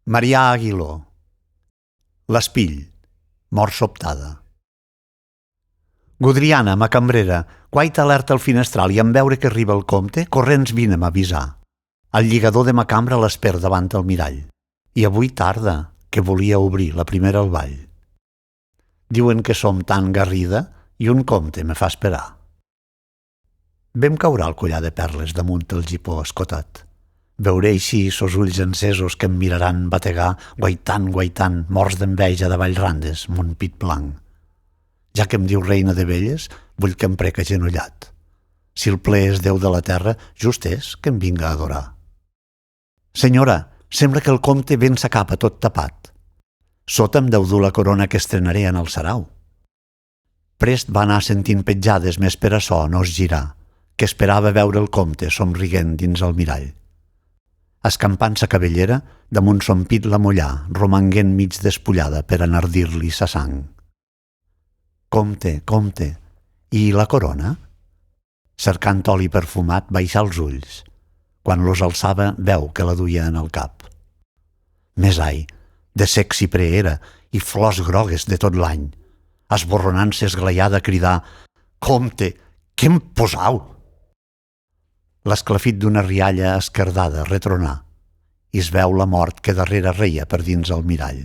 Marià Aguiló. L'espill, mort sobtada. Godriana, ma cambrera, guaita alerta al finestral i en veure que arriba el comte, corrents vine a m'avisar. El lligador de ma cambra l'esper davant el mirall. I avui tarda, que volia obrir la primera al ball. Diuen que som tan garrida i un comte me fa esperar. Vem caurà el collar de perles damunt el gipó escotat. Veuré així sos ulls encesos que em miraran bategar, guaitant, morts d'enveja de Vallrandes, mon pit blanc. Ja que em diu reina de velles, vull que em prec agenollat. Si el ple és Déu de la terra, just és que em vinga a adorar. Senyora, sembla que el comte ben sa capa tot tapat. Sota em deu dur la corona que estrenaré en el sarau. Prest va anar sentint petjades més per açò no es girar, que esperava veure el comte somriguent dins el mirall. Escampant sa cabellera, damunt son pit la mollà, romanguent mig despullada per enardir-li sa sang. Comte, i la corona? Cercant oli perfumat, baixà els ulls. Quan los alçava, veu que la duia en el cap. Més ai, de sec ciprer era, i flors grogues de tot l'any. Esborronant-se esglaiada a cridar: «Comte, què em posau?» L'esclafit d'una rialla esquerdada retronar i es veu la mort que darrere reia per dins el mirall.